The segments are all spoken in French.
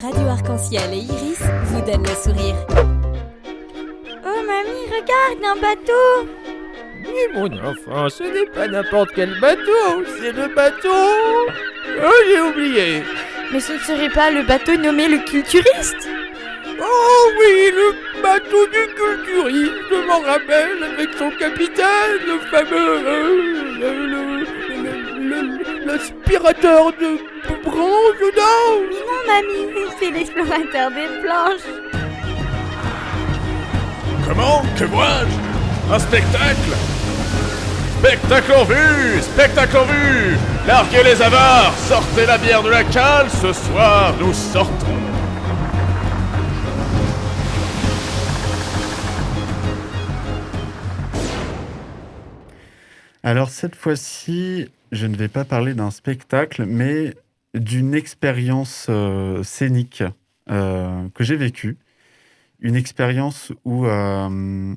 Radio Arc-en-Ciel et Iris vous donnent le sourire. Oh mamie, regarde, un bateau! Oui, mon enfant, ce n'est pas n'importe quel bateau, c'est le bateau... Oh, j'ai oublié. Mais ce ne serait pas le bateau nommé le culturiste? Oh oui, le bateau du culturiste, je m'en rappelle, avec son capitaine, le fameux... l'aspirateur de branches, non? Non mamie, c'est l'explorateur des planches. Comment? Que vois-je? Un spectacle? Spectacle en vue! Spectacle en vue! Larguez les avares! Sortez la bière de la cale! Ce soir, nous sortons! Alors cette fois-ci, je ne vais pas parler d'un spectacle, mais d'une expérience scénique que j'ai vécue. Une expérience où on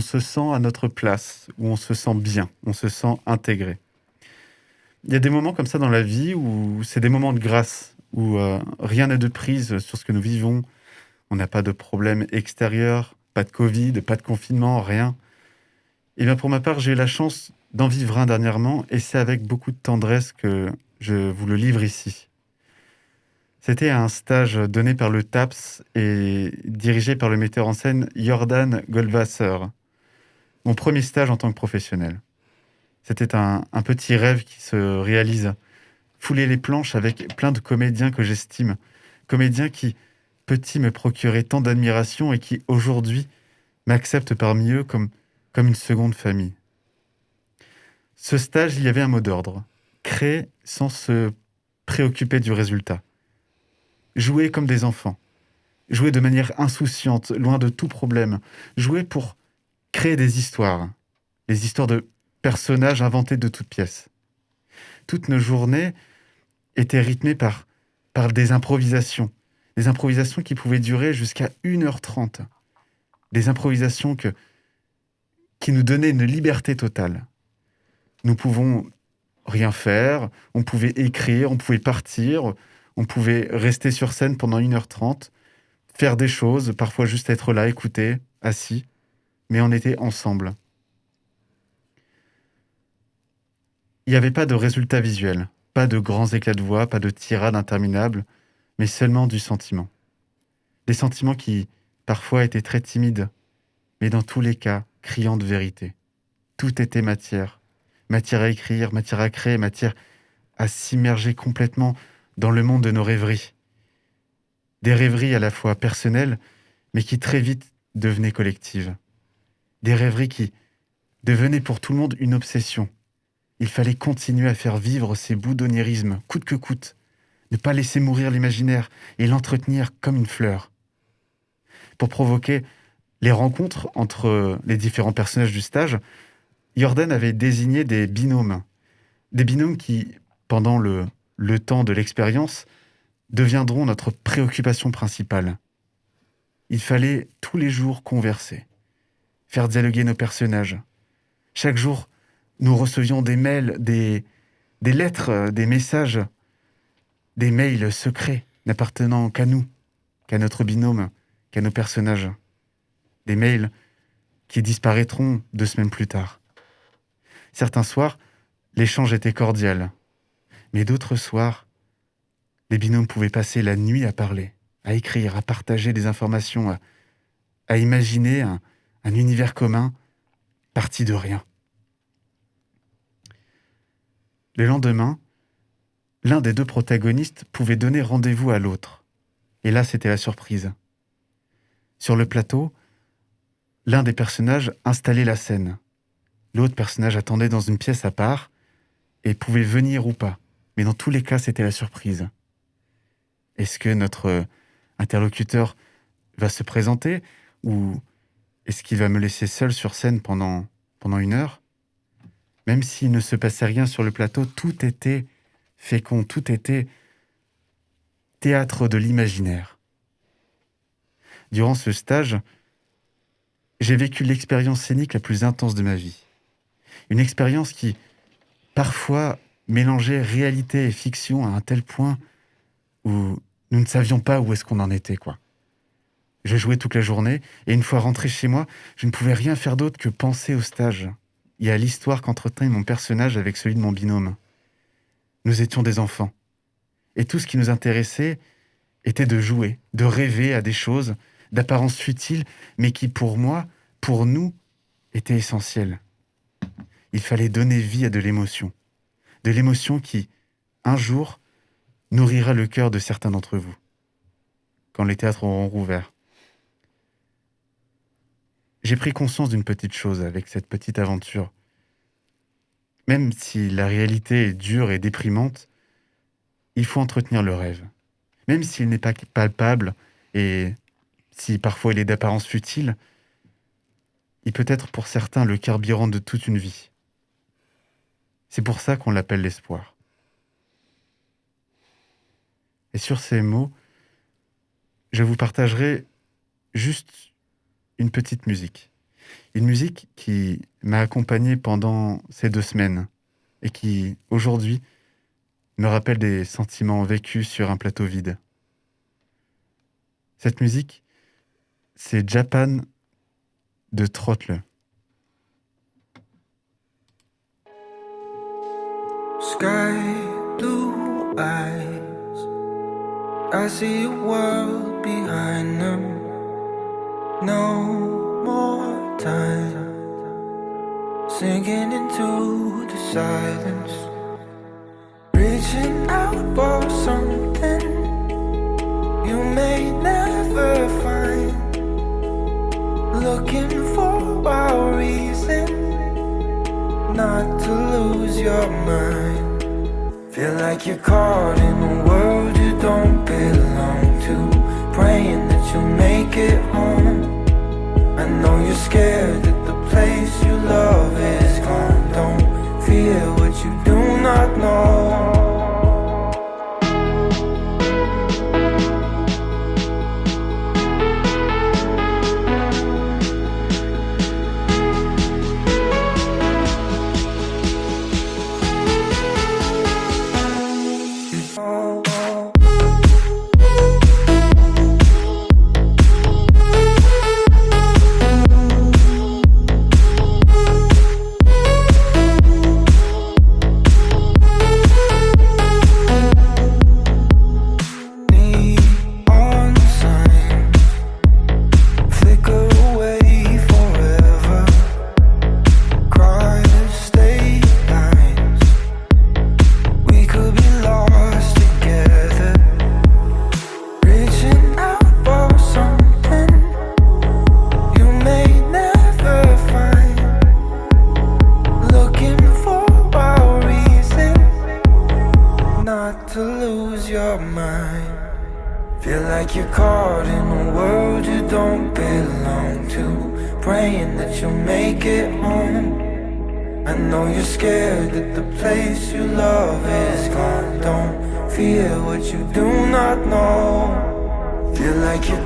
se sent à notre place, où on se sent bien, on se sent intégré. Il y a des moments comme ça dans la vie où c'est des moments de grâce, où rien n'est de prise sur ce que nous vivons. On n'a pas de problème extérieur, pas de Covid, pas de confinement, rien. Et bien pour ma part, j'ai eu la chance d'en vivre un dernièrement, et c'est avec beaucoup de tendresse que je vous le livre ici. C'était un stage donné par le TAPS et dirigé par le metteur en scène Jordan Goldwasser. Mon premier stage en tant que professionnel. C'était un petit rêve qui se réalise. Fouler les planches avec plein de comédiens que j'estime. Comédiens qui, petits, me procuraient tant d'admiration et qui, aujourd'hui, m'acceptent parmi eux comme une seconde famille. Ce stage, il y avait un mot d'ordre. Créer sans se préoccuper du résultat. Jouer comme des enfants. Jouer de manière insouciante, loin de tout problème. Jouer pour créer des histoires. Des histoires de personnages inventés de toutes pièces. Toutes nos journées étaient rythmées par des improvisations. Des improvisations qui pouvaient durer jusqu'à 1h30. Des improvisations qui nous donnaient une liberté totale. Nous pouvons rien faire, on pouvait écrire, on pouvait partir, on pouvait rester sur scène pendant 1h30, faire des choses, parfois juste être là, écouter, assis, mais on était ensemble. Il n'y avait pas de résultat visuel, pas de grands éclats de voix, pas de tirades interminables, mais seulement du sentiment. Des sentiments qui, parfois, étaient très timides, mais dans tous les cas, criant de vérité. Tout était matière. Matière à écrire, matière à créer, matière à s'immerger complètement dans le monde de nos rêveries. Des rêveries à la fois personnelles, mais qui très vite devenaient collectives. Des rêveries qui devenaient pour tout le monde une obsession. Il fallait continuer à faire vivre ces bouts d'onirisme, coûte que coûte. Ne pas laisser mourir l'imaginaire et l'entretenir comme une fleur. Pour provoquer les rencontres entre les différents personnages du stage, Jordan avait désigné des binômes. Des binômes qui, pendant le temps de l'expérience, deviendront notre préoccupation principale. Il fallait tous les jours converser, faire dialoguer nos personnages. Chaque jour, nous recevions des mails, des lettres, des messages, des mails secrets n'appartenant qu'à nous, qu'à notre binôme, qu'à nos personnages. Des mails qui disparaîtront 2 semaines plus tard. Certains soirs, l'échange était cordial. Mais d'autres soirs, les binômes pouvaient passer la nuit à parler, à écrire, à partager des informations, à imaginer un univers commun parti de rien. Le lendemain, l'un des 2 protagonistes pouvait donner rendez-vous à l'autre. Et là, c'était la surprise. Sur le plateau, l'un des personnages installait la scène. L'autre personnage attendait dans une pièce à part et pouvait venir ou pas. Mais dans tous les cas, c'était la surprise. Est-ce que notre interlocuteur va se présenter ou est-ce qu'il va me laisser seul sur scène pendant 1 heure? Même s'il ne se passait rien sur le plateau, tout était fécond, tout était théâtre de l'imaginaire. Durant ce stage, j'ai vécu l'expérience scénique la plus intense de ma vie. Une expérience qui, parfois, mélangeait réalité et fiction à un tel point où Nous ne savions pas où est-ce qu'on en était, quoi. Je jouais toute la journée, et une fois rentré chez moi, je ne pouvais rien faire d'autre que penser au stage et à l'histoire qu'entretenait mon personnage avec celui de mon binôme. Nous étions des enfants, et tout ce qui nous intéressait était de jouer, de rêver à des choses d'apparence futile, mais qui pour moi, pour nous, étaient essentielles. Il fallait donner vie à de l'émotion qui, un jour, nourrira le cœur de certains d'entre vous, quand les théâtres auront rouvert. J'ai pris conscience d'une petite chose avec cette petite aventure. Même si la réalité est dure et déprimante, il faut entretenir le rêve. Même s'il n'est pas palpable et si parfois il est d'apparence futile, il peut être pour certains le carburant de toute une vie. C'est pour ça qu'on l'appelle l'espoir. Et sur ces mots, je vous partagerai juste une petite musique. Une musique qui m'a accompagné pendant ces 2 semaines et qui, aujourd'hui, me rappelle des sentiments vécus sur un plateau vide. Cette musique, c'est Japan de Trottle. Sky blue eyes, I see a world behind them. No more time, sinking into the silence, reaching out for something you may never find, looking for a reason not to lose your mind. Feel like you're caught in a world you don't belong to, praying that you'll make it home. I know you're scared that the place you love is gone. Don't fear what you do not know. Feel what you do not know. Feel like you're